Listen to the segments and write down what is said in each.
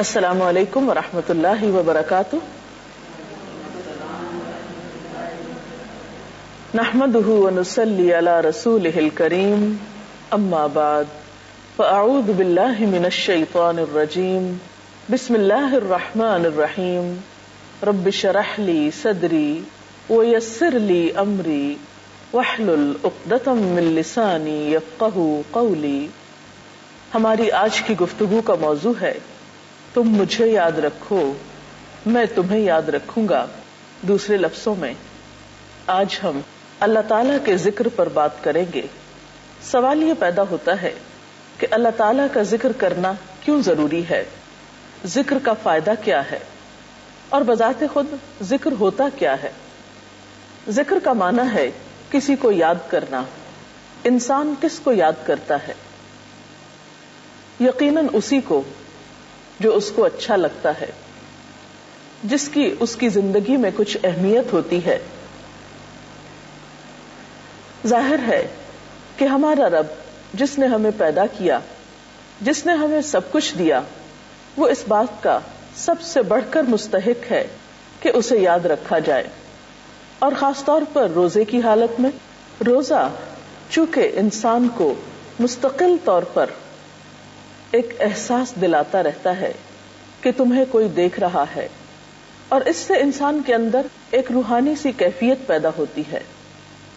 السلام علیکم ورحمۃ اللہ وبرکاتہ. نحمده ونصلي على رسوله الكريم اما بعد فاعوذ باللہ من الشیطان الرجیم بسم اللہ الرحمن الرحیم رب اشرح لي صدری ويسر لي امری واحلل عقدۃ من لسانی یفقهوا قولی. ہماری آج کی گفتگو کا موضوع ہے تم مجھے یاد رکھو میں تمہیں یاد رکھوں گا. دوسرے لفظوں میں آج ہم اللہ تعالیٰ کے ذکر پر بات کریں گے. سوال یہ پیدا ہوتا ہے کہ اللہ تعالیٰ کا ذکر کرنا کیوں ضروری ہے، ذکر کا فائدہ کیا ہے، اور بذات خود ذکر ہوتا کیا ہے. ذکر کا معنی ہے کسی کو یاد کرنا. انسان کس کو یاد کرتا ہے؟ یقیناً اسی کو جو اس کو اچھا لگتا ہے، جس کی اس کی زندگی میں کچھ اہمیت ہوتی ہے. ظاہر ہے کہ ہمارا رب جس نے ہمیں پیدا کیا، جس نے ہمیں سب کچھ دیا، وہ اس بات کا سب سے بڑھ کر مستحق ہے کہ اسے یاد رکھا جائے. اور خاص طور پر روزے کی حالت میں. روزہ چونکہ انسان کو مستقل طور پر ایک احساس دلاتا رہتا ہے کہ تمہیں کوئی دیکھ رہا ہے، اور اس سے انسان کے اندر ایک روحانی سی کیفیت پیدا ہوتی ہے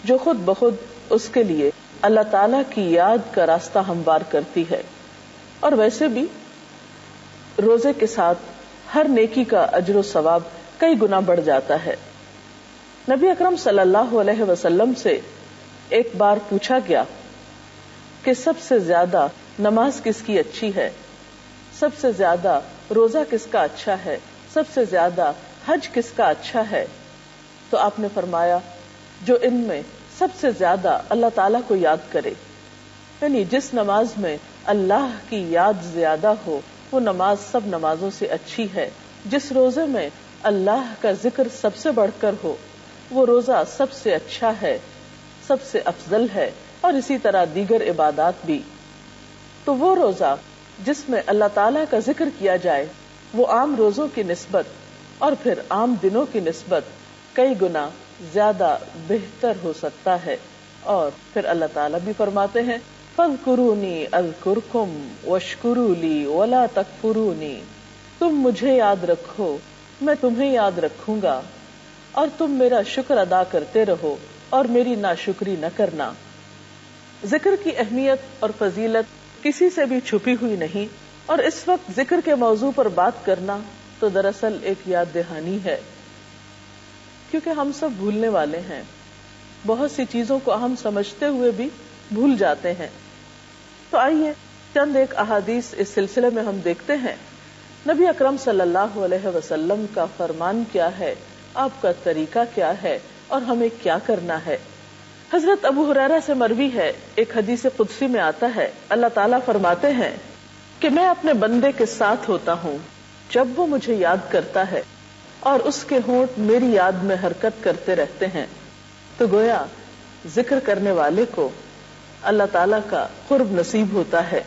جو خود بخود اس کے لیے اللہ تعالی کی یاد کا راستہ ہموار کرتی ہے. اور ویسے بھی روزے کے ساتھ ہر نیکی کا اجر و ثواب کئی گنا بڑھ جاتا ہے. نبی اکرم صلی اللہ علیہ وسلم سے ایک بار پوچھا گیا کہ سب سے زیادہ نماز کس کی اچھی ہے، سب سے زیادہ روزہ کس کا اچھا ہے، سب سے زیادہ حج کس کا اچھا ہے. تو آپ نے فرمایا جو ان میں سب سے زیادہ اللہ تعالیٰ کو یاد کرے، یعنی جس نماز میں اللہ کی یاد زیادہ ہو وہ نماز سب نمازوں سے اچھی ہے. جس روزے میں اللہ کا ذکر سب سے بڑھ کر ہو وہ روزہ سب سے اچھا ہے، سب سے افضل ہے. اور اسی طرح دیگر عبادات بھی. تو وہ روزہ جس میں اللہ تعالیٰ کا ذکر کیا جائے وہ عام روزوں کی نسبت اور پھر عام دنوں کی نسبت کئی گنا زیادہ بہتر ہو سکتا ہے. اور پھر اللہ تعالیٰ بھی فرماتے ہیں فاذکرونی اذکرکم واشکروا لی ولا تکفرونی. تم مجھے یاد رکھو میں تمہیں یاد رکھوں گا، اور تم میرا شکر ادا کرتے رہو اور میری ناشکری نہ کرنا. ذکر کی اہمیت اور فضیلت کسی سے بھی چھپی ہوئی نہیں، اور اس وقت ذکر کے موضوع پر بات کرنا تو دراصل ایک یاد دہانی ہے، کیونکہ ہم سب بھولنے والے ہیں. بہت سی چیزوں کو ہم سمجھتے ہوئے بھی بھول جاتے ہیں. تو آئیے چند ایک احادیث اس سلسلے میں ہم دیکھتے ہیں. نبی اکرم صلی اللہ علیہ وسلم کا فرمان کیا ہے، آپ کا طریقہ کیا ہے، اور ہمیں کیا کرنا ہے. حضرت ابو ہریرہ سے مروی ہے، ایک حدیث قدسی میں آتا ہے اللہ تعالیٰ فرماتے ہیں کہ میں اپنے بندے کے ساتھ ہوتا ہوں جب وہ مجھے یاد کرتا ہے اور اس کے ہونٹ میری یاد میں حرکت کرتے رہتے ہیں. تو گویا ذکر کرنے والے کو اللہ تعالیٰ کا قرب نصیب ہوتا ہے.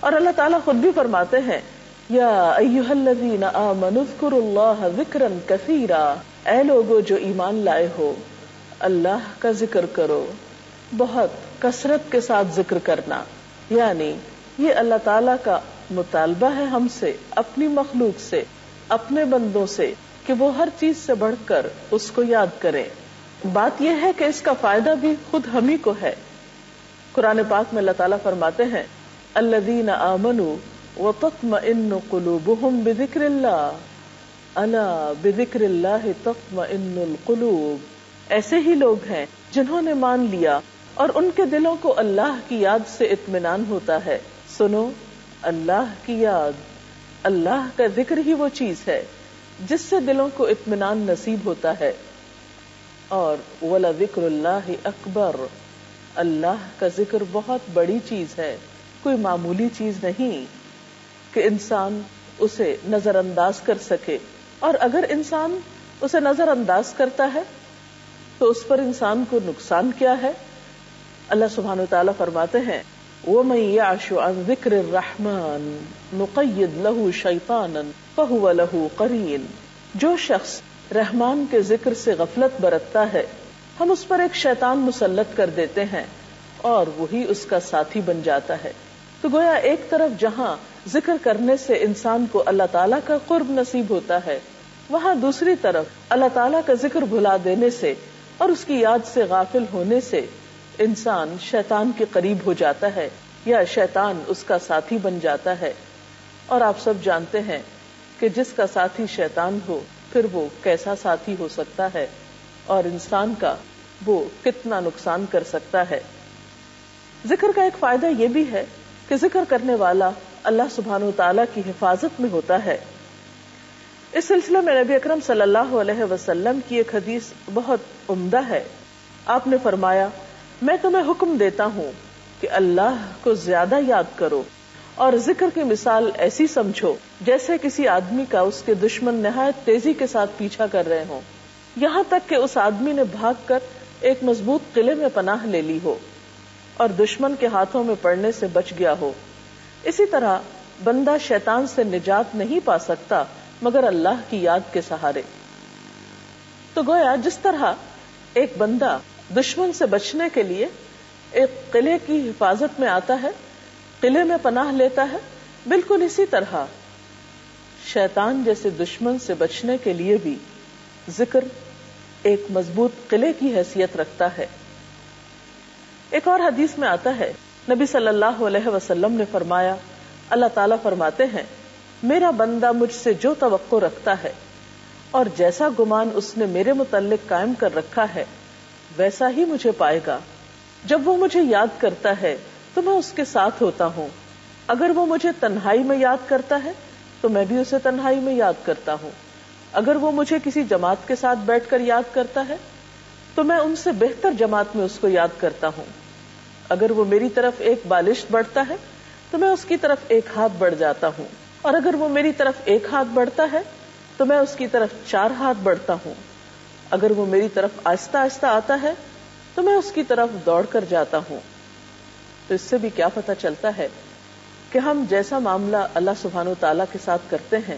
اور اللہ تعالیٰ خود بھی فرماتے ہیں یا ایھا الذین آمنوا اذکروا اللہ ذکرا کثیرا. اے لوگو جو ایمان لائے ہو اللہ کا ذکر کرو، بہت کثرت کے ساتھ ذکر کرنا. یعنی یہ اللہ تعالیٰ کا مطالبہ ہے ہم سے، اپنی مخلوق سے، اپنے بندوں سے، کہ وہ ہر چیز سے بڑھ کر اس کو یاد کریں. بات یہ ہے کہ اس کا فائدہ بھی خود ہم ہی کو ہے. قرآن پاک میں اللہ تعالیٰ فرماتے ہیں الذین آمنوا وتطمئن قلوبهم بذکر اللہ الا بذکر اللہ تطمئن القلوب. ایسے ہی لوگ ہیں جنہوں نے مان لیا اور ان کے دلوں کو اللہ کی یاد سے اطمینان ہوتا ہے. سنو اللہ کی یاد، اللہ کا ذکر ہی وہ چیز ہے جس سے دلوں کو اطمینان نصیب ہوتا ہے. اور وَلَذِكْرُ اللَّهِ أَكْبَرُ، اللہ کا ذکر بہت بڑی چیز ہے، کوئی معمولی چیز نہیں کہ انسان اسے نظر انداز کر سکے. اور اگر انسان اسے نظر انداز کرتا ہے تو اس پر انسان کو نقصان کیا ہے. اللہ سبحانہ و تعالیٰ فرماتے ہیں وَمَن يَعْشُ عَن ذِكْرِ الرَّحْمَٰنِ نُقَيِّضْ لَهُ شَيْطَانًا فَهُوَ لَهُ قَرِينٌ. جو شخص رحمان کے ذکر سے غفلت برتتا ہے ہم اس پر ایک شیطان مسلط کر دیتے ہیں اور وہی اس کا ساتھی بن جاتا ہے. تو گویا ایک طرف جہاں ذکر کرنے سے انسان کو اللہ تعالیٰ کا قرب نصیب ہوتا ہے، وہاں دوسری طرف اللہ تعالیٰ کا ذکر بھلا دینے سے اور اس کی یاد سے غافل ہونے سے انسان شیطان کے قریب ہو جاتا ہے یا شیطان اس کا ساتھی بن جاتا ہے. اور آپ سب جانتے ہیں کہ جس کا ساتھی شیطان ہو پھر وہ کیسا ساتھی ہو سکتا ہے اور انسان کا وہ کتنا نقصان کر سکتا ہے. ذکر کا ایک فائدہ یہ بھی ہے کہ ذکر کرنے والا اللہ سبحانہ وتعالیٰ کی حفاظت میں ہوتا ہے. اس سلسلے میں نبی اکرم صلی اللہ علیہ وسلم کی ایک حدیث بہت عمدہ ہے. آپ نے فرمایا، میں تمہیں حکم دیتا ہوں کہ اللہ کو زیادہ یاد کرو اور ذکر کی مثال ایسی سمجھو جیسے کسی آدمی کا اس کے دشمن نہایت تیزی کے ساتھ پیچھا کر رہے ہوں، یہاں تک کہ اس آدمی نے بھاگ کر ایک مضبوط قلعے میں پناہ لے لی ہو اور دشمن کے ہاتھوں میں پڑنے سے بچ گیا ہو. اسی طرح بندہ شیطان سے نجات نہیں پا سکتا مگر اللہ کی یاد کے سہارے. تو گویا جس طرح ایک بندہ دشمن سے بچنے کے لیے ایک قلعے کی حفاظت میں آتا ہے، قلعے میں پناہ لیتا ہے، بالکل اسی طرح شیطان جیسے دشمن سے بچنے کے لیے بھی ذکر ایک مضبوط قلعے کی حیثیت رکھتا ہے. ایک اور حدیث میں آتا ہے، نبی صلی اللہ علیہ وسلم نے فرمایا، اللہ تعالیٰ فرماتے ہیں، میرا بندہ مجھ سے جو توقع رکھتا ہے اور جیسا گمان اس نے میرے متعلق قائم کر رکھا ہے ویسا ہی مجھے پائے گا. جب وہ مجھے یاد کرتا ہے تو میں اس کے ساتھ ہوتا ہوں، اگر وہ مجھے تنہائی میں یاد کرتا ہے تو میں بھی اسے تنہائی میں یاد کرتا ہوں، اگر وہ مجھے کسی جماعت کے ساتھ بیٹھ کر یاد کرتا ہے تو میں ان سے بہتر جماعت میں اس کو یاد کرتا ہوں، اگر وہ میری طرف ایک بالشت بڑھتا ہے تو میں اس کی طرف ایک ہاتھ بڑھ جاتا ہوں، اور اگر وہ میری طرف ایک ہاتھ بڑھتا ہے تو میں اس کی طرف 4 ہاتھ بڑھتا ہوں، اگر وہ میری طرف آہستہ آہستہ آتا ہے تو میں اس کی طرف دوڑ کر جاتا ہوں. تو اس سے بھی کیا پتہ چلتا ہے کہ ہم جیسا معاملہ اللہ سبحانہ وتعالیٰ کے ساتھ کرتے ہیں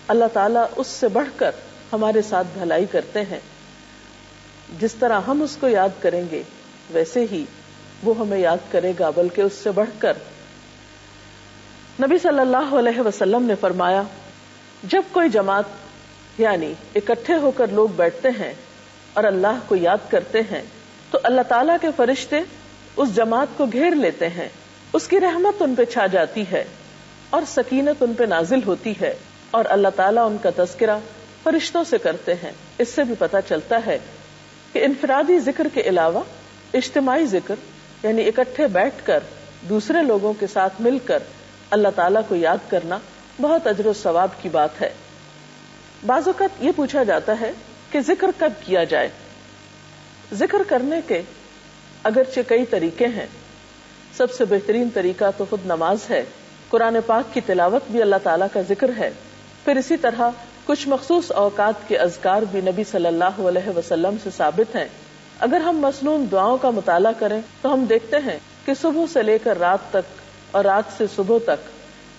اللہ تعالیٰ اس سے بڑھ کر ہمارے ساتھ بھلائی کرتے ہیں. جس طرح ہم اس کو یاد کریں گے ویسے ہی وہ ہمیں یاد کرے گا، بلکہ اس سے بڑھ کر. نبی صلی اللہ علیہ وسلم نے فرمایا، جب کوئی جماعت یعنی اکٹھے ہو کر لوگ بیٹھتے ہیں اور اللہ کو یاد کرتے ہیں تو اللہ تعالیٰ کے فرشتے اس جماعت کو گھیر لیتے ہیں، اس کی رحمت ان پہ چھا جاتی ہے اور سکینت ان پہ نازل ہوتی ہے، اور اللہ تعالیٰ ان کا تذکرہ فرشتوں سے کرتے ہیں. اس سے بھی پتہ چلتا ہے کہ انفرادی ذکر کے علاوہ اجتماعی ذکر یعنی اکٹھے بیٹھ کر دوسرے لوگوں کے ساتھ مل کر اللہ تعالیٰ کو یاد کرنا بہت اجر و ثواب کی بات ہے. بعض اوقات یہ پوچھا جاتا ہے کہ ذکر کب کیا جائے. ذکر کرنے کے اگرچہ کئی طریقے ہیں، سب سے بہترین طریقہ تو خود نماز ہے. قرآن پاک کی تلاوت بھی اللہ تعالیٰ کا ذکر ہے. پھر اسی طرح کچھ مخصوص اوقات کے اذکار بھی نبی صلی اللہ علیہ وسلم سے ثابت ہیں. اگر ہم مسنون دعاؤں کا مطالعہ کریں تو ہم دیکھتے ہیں کہ صبح سے لے کر رات تک اور رات سے صبح تک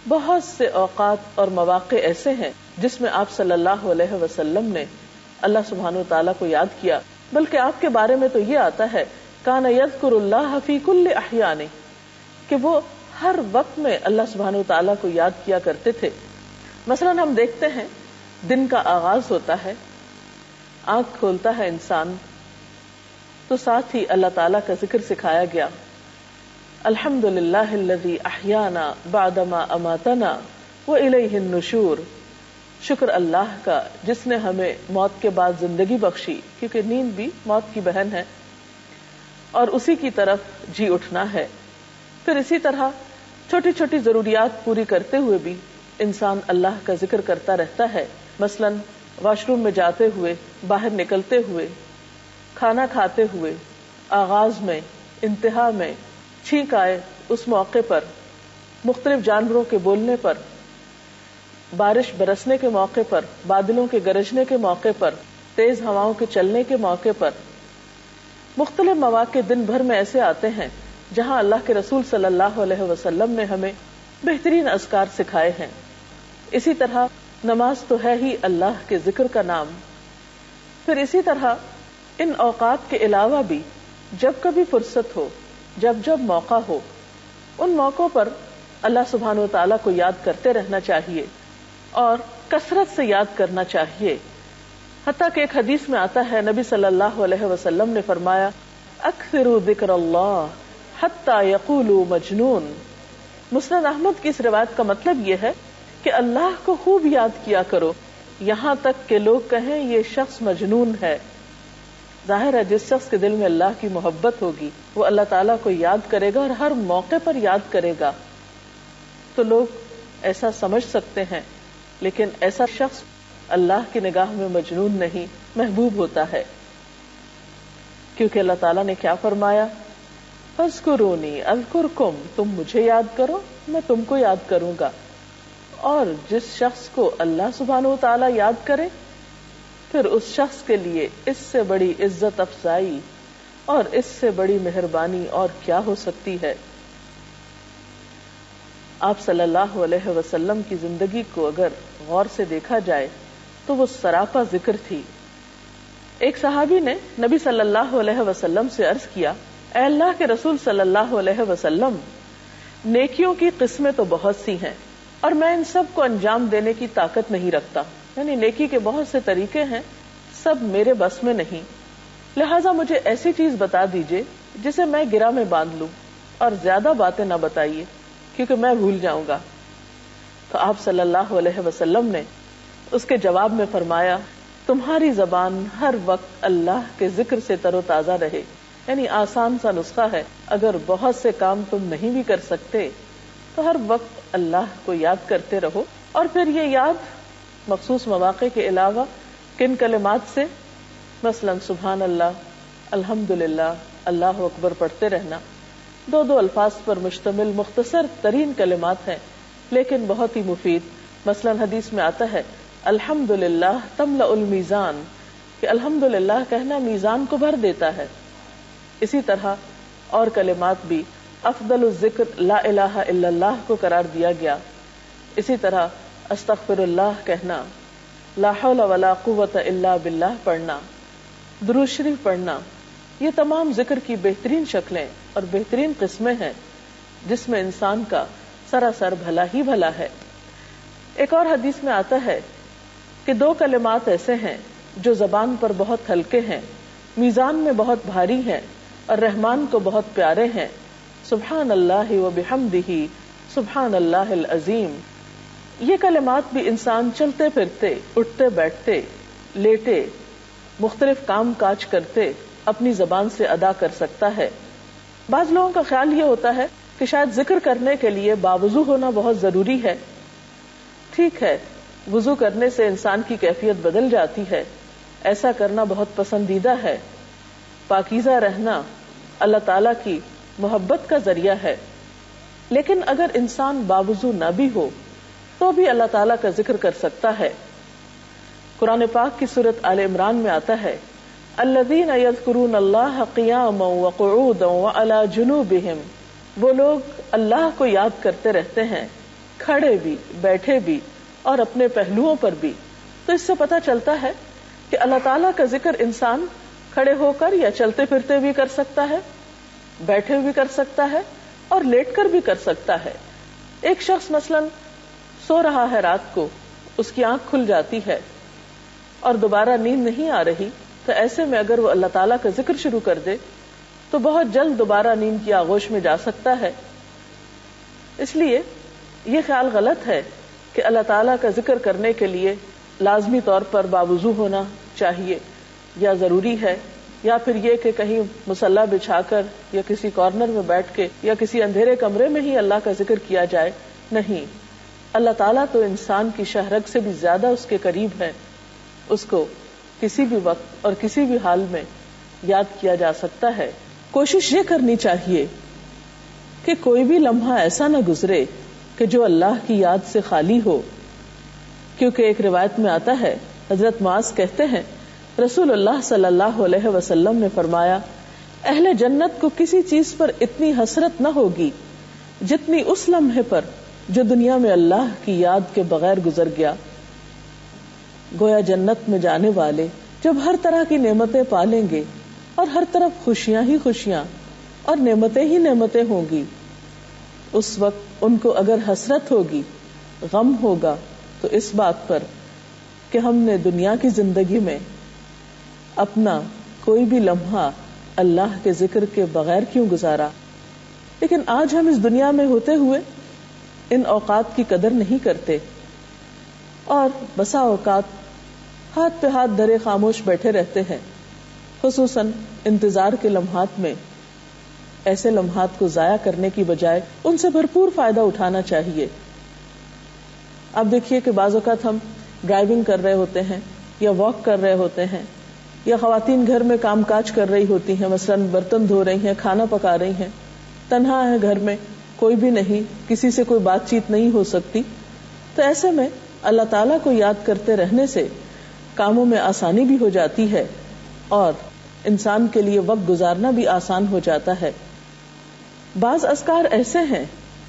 بہت سے اوقات اور مواقع ایسے ہیں جس میں آپ صلی اللہ علیہ وسلم نے اللہ سبحانہ وتعالیٰ کو یاد کیا. بلکہ آپ کے بارے میں تو یہ آتا ہے کان یذکر اللہ فی کل احیان، کہ وہ ہر وقت میں اللہ سبحانہ وتعالیٰ کو یاد کیا کرتے تھے. مثلا ہم دیکھتے ہیں دن کا آغاز ہوتا ہے، آنکھ کھولتا ہے انسان تو ساتھ ہی اللہ تعالیٰ کا ذکر سکھایا گیا. الحمدللہ الذی احیانا بعدما اماتنا والیہ النشور. شکر اللہ کا جس نے ہمیں موت کے بعد زندگی بخشی، کیونکہ نیند بھی موت کی بہن ہے، اور اسی کی طرف جی اٹھنا ہے. پھر اسی طرح چھوٹی چھوٹی ضروریات پوری کرتے ہوئے بھی انسان اللہ کا ذکر کرتا رہتا ہے. مثلا واش روم میں جاتے ہوئے، باہر نکلتے ہوئے، کھانا کھاتے ہوئے، آغاز میں، انتہا میں، چھینک آئے اس موقع پر، مختلف جانوروں کے بولنے پر، بارش برسنے کے موقع پر، بادلوں کے گرجنے کے موقع پر، تیز ہواؤں کے چلنے کے موقع پر. مختلف مواقع دن بھر میں ایسے آتے ہیں جہاں اللہ کے رسول صلی اللہ علیہ وسلم نے ہمیں بہترین اذکار سکھائے ہیں. اسی طرح نماز تو ہے ہی اللہ کے ذکر کا نام. پھر اسی طرح ان اوقات کے علاوہ بھی جب کبھی فرصت ہو، جب جب موقع ہو، ان موقعوں پر اللہ سبحانہ و تعالیٰ کو یاد کرتے رہنا چاہیے اور کثرت سے یاد کرنا چاہیے. حتیٰ کہ ایک حدیث میں آتا ہے، نبی صلی اللہ علیہ وسلم نے فرمایا اکثروا ذکر اللہ حتی یقولوا مجنون. مسند احمد کی اس روایت کا مطلب یہ ہے کہ اللہ کو خوب یاد کیا کرو یہاں تک کہ لوگ کہیں یہ شخص مجنون ہے. ظاہر ہے جس شخص کے دل میں اللہ کی محبت ہوگی وہ اللہ تعالیٰ کو یاد کرے گا اور ہر موقع پر یاد کرے گا. تو لوگ ایسا سمجھ سکتے ہیں، لیکن ایسا شخص اللہ کی نگاہ میں مجنون نہیں، محبوب ہوتا ہے. کیونکہ اللہ تعالیٰ نے کیا فرمایا، فاذکرونی اذکرکم، تم مجھے یاد کرو میں تم کو یاد کروں گا. اور جس شخص کو اللہ سبحانہ و تعالیٰ یاد کرے پھر اس شخص کے لیے اس سے بڑی عزت افزائی اور اس سے بڑی مہربانی اور کیا ہو سکتی ہے. آپ صلی اللہ علیہ وسلم کی زندگی کو اگر غور سے دیکھا جائے تو وہ سراپا ذکر تھی. ایک صحابی نے نبی صلی اللہ علیہ وسلم سے عرض کیا، اے اللہ کے رسول صلی اللہ علیہ وسلم، نیکیوں کی قسمیں تو بہت سی ہیں اور میں ان سب کو انجام دینے کی طاقت نہیں رکھتا. یعنی نیکی کے بہت سے طریقے ہیں، سب میرے بس میں نہیں، لہٰذا مجھے ایسی چیز بتا دیجئے جسے میں گرہ میں باندھ لوں اور زیادہ باتیں نہ بتائیے کیونکہ میں بھول جاؤں گا. تو آپ صلی اللہ علیہ وسلم نے اس کے جواب میں فرمایا، تمہاری زبان ہر وقت اللہ کے ذکر سے تر و تازہ رہے. یعنی آسان سا نسخہ ہے، اگر بہت سے کام تم نہیں بھی کر سکتے تو ہر وقت اللہ کو یاد کرتے رہو. اور پھر یہ یاد مخصوص مواقع کے علاوہ کن کلمات سے، مثلا سبحان اللہ، الحمدللہ، اللہ اکبر پڑھتے رہنا. 2 الفاظ پر مشتمل مختصر ترین کلمات ہیں لیکن بہت ہی مفید. مثلا حدیث میں آتا ہے الحمدللہ تملأ المیزان، کہ الحمدللہ کہنا میزان کو بھر دیتا ہے. اسی طرح اور کلمات بھی افضل الذکر لا الہ الا اللہ کو قرار دیا گیا. اسی طرح استغفر اللہ کہنا، لا حول ولا قوت الا باللہ پڑھنا، درود شریف پڑھنا، یہ تمام ذکر کی بہترین شکلیں اور بہترین قسمیں ہیں جس میں انسان کا سراسر بھلا ہی بھلا ہے. ایک اور حدیث میں آتا ہے کہ 2 کلمات ایسے ہیں جو زبان پر بہت ہلکے ہیں، میزان میں بہت بھاری ہیں اور رحمان کو بہت پیارے ہیں، سبحان اللہ و بحمدہ سبحان اللہ العظیم. یہ کلمات بھی انسان چلتے پھرتے، اٹھتے بیٹھتے، لیٹے، مختلف کام کاج کرتے اپنی زبان سے ادا کر سکتا ہے. بعض لوگوں کا خیال یہ ہوتا ہے کہ شاید ذکر کرنے کے لیے باوضو ہونا بہت ضروری ہے. ٹھیک ہے، وضو کرنے سے انسان کی کیفیت بدل جاتی ہے، ایسا کرنا بہت پسندیدہ ہے. پاکیزہ رہنا اللہ تعالی کی محبت کا ذریعہ ہے. لیکن اگر انسان باوضو نہ بھی ہو تو بھی اللہ تعالیٰ کا ذکر کر سکتا ہے. قرآن پاک کی سورۃ آل عمران میں آتا ہے الذین یذکرون اللہ قیاما وقعودا وعلی جنوبہم، وہ لوگ اللہ کو یاد کرتے رہتے ہیں کھڑے بھی، بیٹھے بھی اور اپنے پہلوؤں پر بھی. تو اس سے پتہ چلتا ہے کہ اللہ تعالیٰ کا ذکر انسان کھڑے ہو کر یا چلتے پھرتے بھی کر سکتا ہے، بیٹھے بھی کر سکتا ہے اور لیٹ کر بھی کر سکتا ہے. ایک شخص مثلاً سو رہا ہے، رات کو اس کی آنکھ کھل جاتی ہے اور دوبارہ نیند نہیں آ رہی، تو ایسے میں اگر وہ اللہ تعالیٰ کا ذکر شروع کر دے تو بہت جلد دوبارہ نیند کی آغوش میں جا سکتا ہے. اس لیے یہ خیال غلط ہے کہ اللہ تعالیٰ کا ذکر کرنے کے لیے لازمی طور پر باوضو ہونا چاہیے یا ضروری ہے، یا پھر یہ کہ کہیں مصلی بچھا کر یا کسی کارنر میں بیٹھ کے یا کسی اندھیرے کمرے میں ہی اللہ کا ذکر کیا جائے. نہیں، اللہ تعالیٰ تو انسان کی شہرگ سے بھی زیادہ اس کے قریب ہے، اس کو کسی بھی وقت اور کسی بھی حال میں یاد کیا جا سکتا ہے. کوشش یہ کرنی چاہیے کہ کوئی بھی لمحہ ایسا نہ گزرے کہ جو اللہ کی یاد سے خالی ہو. کیونکہ ایک روایت میں آتا ہے، حضرت معاذ کہتے ہیں رسول اللہ صلی اللہ علیہ وسلم نے فرمایا اہل جنت کو کسی چیز پر اتنی حسرت نہ ہوگی جتنی اس لمحے پر جو دنیا میں اللہ کی یاد کے بغیر گزر گیا. گویا جنت میں جانے والے جب ہر طرح کی نعمتیں پالیں گے اور ہر طرف خوشیاں ہی خوشیاں اور نعمتیں ہی نعمتیں ہوں گی، اس وقت ان کو اگر حسرت ہوگی، غم ہوگا، تو اس بات پر کہ ہم نے دنیا کی زندگی میں اپنا کوئی بھی لمحہ اللہ کے ذکر کے بغیر کیوں گزارا. لیکن آج ہم اس دنیا میں ہوتے ہوئے ان اوقات کی قدر نہیں کرتے، اور بسا اوقات ہاتھ پہ ہاتھ دھرے خاموش بیٹھے رہتے ہیں. خصوصاً انتظار کے لمحات میں ایسے لمحات کو ضائع کرنے کی بجائے ان سے بھرپور فائدہ اٹھانا چاہیے. اب دیکھیے کہ بعض اوقات ہم ڈرائیونگ کر رہے ہوتے ہیں یا واک کر رہے ہوتے ہیں، یا خواتین گھر میں کام کاج کر رہی ہوتی ہیں، مثلاً برتن دھو رہی ہیں، کھانا پکا رہی ہیں، تنہا ہے گھر میں، کوئی بھی نہیں، کسی سے کوئی بات چیت نہیں ہو سکتی. تو ایسے میں اللہ تعالیٰ کو یاد کرتے رہنے سے کاموں میں آسانی بھی ہو جاتی ہے اور انسان کے لیے وقت گزارنا بھی آسان ہو جاتا ہے. بعض اذکار ایسے ہیں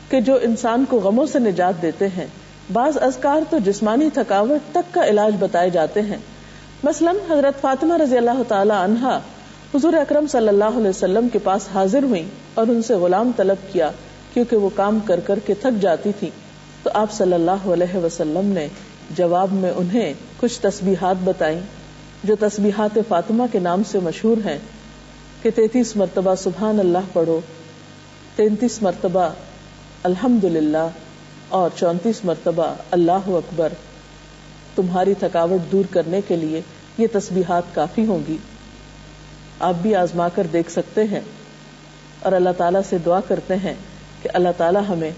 کہ جو انسان کو غموں سے نجات دیتے ہیں، بعض اذکار تو جسمانی تھکاوٹ تک کا علاج بتائے جاتے ہیں. مثلاً حضرت فاطمہ رضی اللہ تعالی عنہا حضور اکرم صلی اللہ علیہ وسلم کے پاس حاضر ہوئیں اور ان سے غلام طلب کیا، کیونکہ وہ کام کر کر کے تھک جاتی تھی. تو آپ صلی اللہ علیہ وسلم نے جواب میں انہیں کچھ تسبیحات بتائیں جو تسبیحات فاطمہ کے نام سے مشہور ہیں، کہ 33 مرتبہ سبحان اللہ پڑھو، 33 مرتبہ الحمدللہ اور 34 مرتبہ اللہ اکبر. تمہاری تھکاوٹ دور کرنے کے لیے یہ تسبیحات کافی ہوں گی. آپ بھی آزما کر دیکھ سکتے ہیں اور اللہ تعالیٰ سے دعا کرتے ہیں کہ اللہ تعالیٰ ہمیں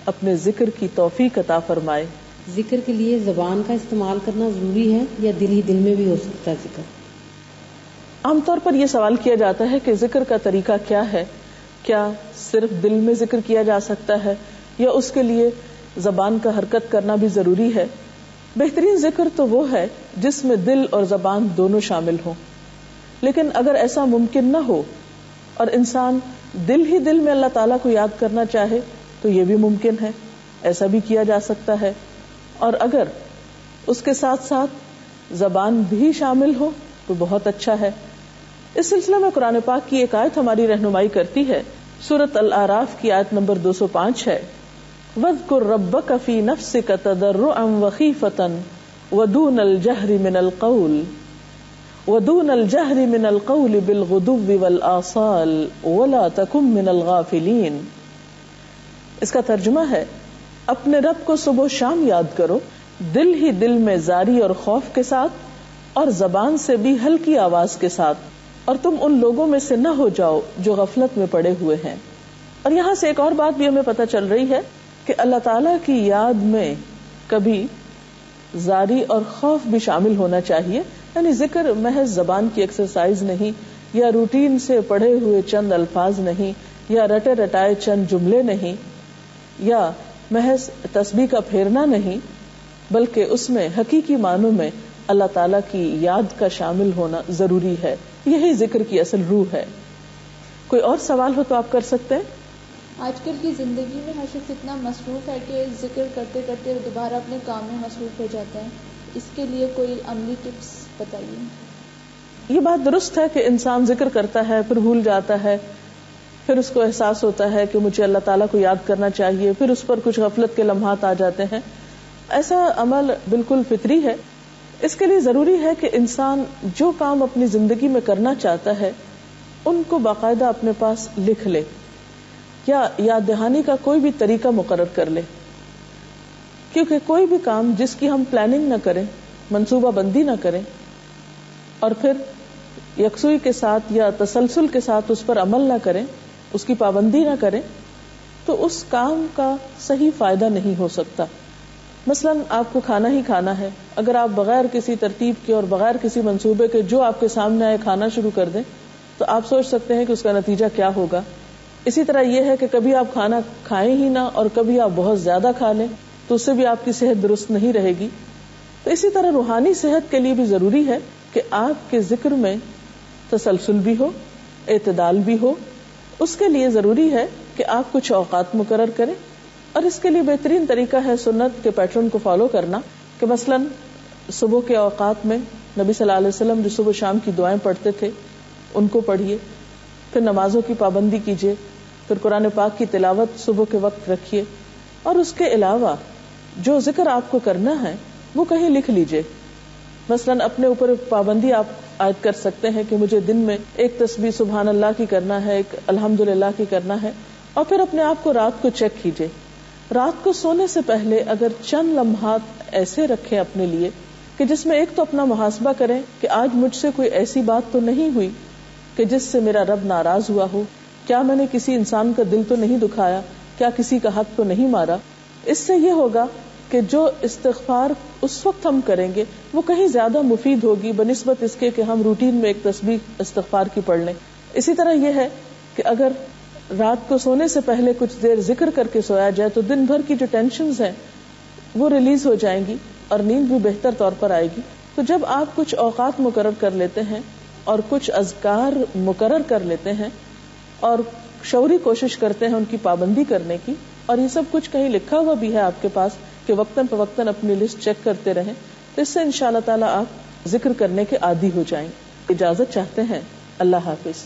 اپنے ذکر کی توفیق عطا فرمائے. ذکر کے لیے زبان کا استعمال کرنا ضروری ہے یا دل ہی دل میں بھی ہو سکتا ہے ذکر؟ عام طور پر یہ سوال کیا جاتا ہے کہ ذکر کا طریقہ کیا ہے، کیا صرف دل میں ذکر کیا جا سکتا ہے یا اس کے لیے زبان کا حرکت کرنا بھی ضروری ہے؟ بہترین ذکر تو وہ ہے جس میں دل اور زبان دونوں شامل ہوں. لیکن اگر ایسا ممکن نہ ہو اور انسان دل ہی دل میں اللہ تعالیٰ کو یاد کرنا چاہے تو یہ بھی ممکن ہے، ایسا بھی کیا جا سکتا ہے. اور اگر اس کے ساتھ ساتھ زبان بھی شامل ہو تو بہت اچھا ہے. اس سلسلے میں قرآن پاک کی ایک آیت ہماری رہنمائی کرتی ہے. سورۃ الاعراف کی آیت نمبر 205 ہے، وَاذْكُرْ رَبَّكَ فِي نَفْسِكَ تَضَرُّعًا وَخِيفَةً وَدُونَ الْجَهْرِ مِنَ الْقَوْلِ بِالْغُدُوِّ وَالْآصَالِ وَلَا تَكُن مِنَ الْغَافِلِينَ. اس کا ترجمہ ہے، اپنے رب کو صبح و شام یاد کرو، دل ہی دل میں زاری اور خوف کے ساتھ اور زبان سے بھی ہلکی آواز کے ساتھ، اور تم ان لوگوں میں سے نہ ہو جاؤ جو غفلت میں پڑے ہوئے ہیں. اور یہاں سے ایک اور بات بھی ہمیں پتہ چل رہی ہے کہ اللہ تعالیٰ کی یاد میں کبھی زاری اور خوف بھی شامل ہونا چاہیے. یعنی ذکر محض زبان کی ایکسرسائز نہیں، یا روٹین سے پڑھے ہوئے چند الفاظ نہیں، یا رٹے رٹائے چند جملے نہیں، یا محض تسبیح کا پھیرنا نہیں، بلکہ اس میں حقیقی معنوں میں اللہ تعالیٰ کی یاد کا شامل ہونا ضروری ہے. یہی ذکر کی اصل روح ہے. کوئی اور سوال ہو تو آپ کر سکتے ہیں. آج کل کی زندگی میں ہر شخص اتنا مصروف ہے کہ ذکر کرتے کرتے دوبارہ اپنے کام میں مصروف ہو جاتا ہے. اس کے لیے کوئی عملی ٹپس بتائیے. یہ بات درست ہے کہ انسان ذکر کرتا ہے پھر بھول جاتا ہے، پھر اس کو احساس ہوتا ہے کہ مجھے اللہ تعالیٰ کو یاد کرنا چاہیے، پھر اس پر کچھ غفلت کے لمحات آ جاتے ہیں. ایسا عمل بالکل فطری ہے. اس کے لیے ضروری ہے کہ انسان جو کام اپنی زندگی میں کرنا چاہتا ہے ان کو باقاعدہ اپنے پاس لکھ لے، یا یاد دہانی کا کوئی بھی طریقہ مقرر کر لے. کیونکہ کوئی بھی کام جس کی ہم پلاننگ نہ کریں، منصوبہ بندی نہ کریں، اور پھر یکسوئی کے ساتھ یا تسلسل کے ساتھ اس پر عمل نہ کریں، اس کی پابندی نہ کریں، تو اس کام کا صحیح فائدہ نہیں ہو سکتا. مثلا آپ کو کھانا ہی کھانا ہے، اگر آپ بغیر کسی ترتیب کے اور بغیر کسی منصوبے کے جو آپ کے سامنے آئے کھانا شروع کر دیں تو آپ سوچ سکتے ہیں کہ اس کا نتیجہ کیا ہوگا. اسی طرح یہ ہے کہ کبھی آپ کھانا کھائیں ہی نہ اور کبھی آپ بہت زیادہ کھا لیں تو اس سے بھی آپ کی صحت درست نہیں رہے گی. تو اسی طرح روحانی صحت کے لیے بھی ضروری ہے کہ آپ کے ذکر میں تسلسل بھی ہو، اعتدال بھی ہو. اس کے لیے ضروری ہے کہ آپ کچھ اوقات مقرر کریں، اور اس کے لیے بہترین طریقہ ہے سنت کے پیٹرن کو فالو کرنا، کہ مثلا صبح کے اوقات میں نبی صلی اللہ علیہ وسلم جو صبح شام کی دعائیں پڑھتے تھے ان کو پڑھیے، پھر نمازوں کی پابندی کیجیے، پھر قرآن پاک کی تلاوت صبح کے وقت رکھیے، اور اس کے علاوہ جو ذکر آپ کو کرنا ہے وہ کہیں لکھ لیجیے. مثلا اپنے اوپر پابندی آپ عائد کر سکتے ہیں کہ مجھے دن میں ایک تسبیح سبحان اللہ کی کرنا ہے، ایک الحمدللہ کی کرنا ہے، اور پھر اپنے آپ کو رات کو چیک کیجیے. رات کو سونے سے پہلے اگر چند لمحات ایسے رکھیں اپنے لیے کہ جس میں ایک تو اپنا محاسبہ کریں کہ آج مجھ سے کوئی ایسی بات تو نہیں ہوئی کہ جس سے میرا رب ناراض ہوا ہو، کیا میں نے کسی انسان کا دل تو نہیں دکھایا، کیا کسی کا حق تو نہیں مارا. اس سے یہ ہوگا کہ جو استغفار اس وقت ہم کریں گے وہ کہیں زیادہ مفید ہوگی بنسبت اس کے کہ ہم روٹین میں ایک تسبیح استغفار کی پڑھ لیں. اسی طرح یہ ہے کہ اگر رات کو سونے سے پہلے کچھ دیر ذکر کر کے سویا جائے تو دن بھر کی جو ٹینشنز ہیں وہ ریلیز ہو جائیں گی اور نیند بھی بہتر طور پر آئے گی. تو جب آپ کچھ اوقات مقرر کر لیتے ہیں اور کچھ اذکار مقرر کر لیتے ہیں اور شعوری کوشش کرتے ہیں ان کی پابندی کرنے کی، اور یہ سب کچھ کہیں لکھا ہوا بھی ہے آپ کے پاس کہ وقتاً فوقتاً اپنی لسٹ چیک کرتے رہیں، تو اس سے انشاءاللہ تعالی آپ ذکر کرنے کے عادی ہو جائیں. اجازت چاہتے ہیں. اللہ حافظ.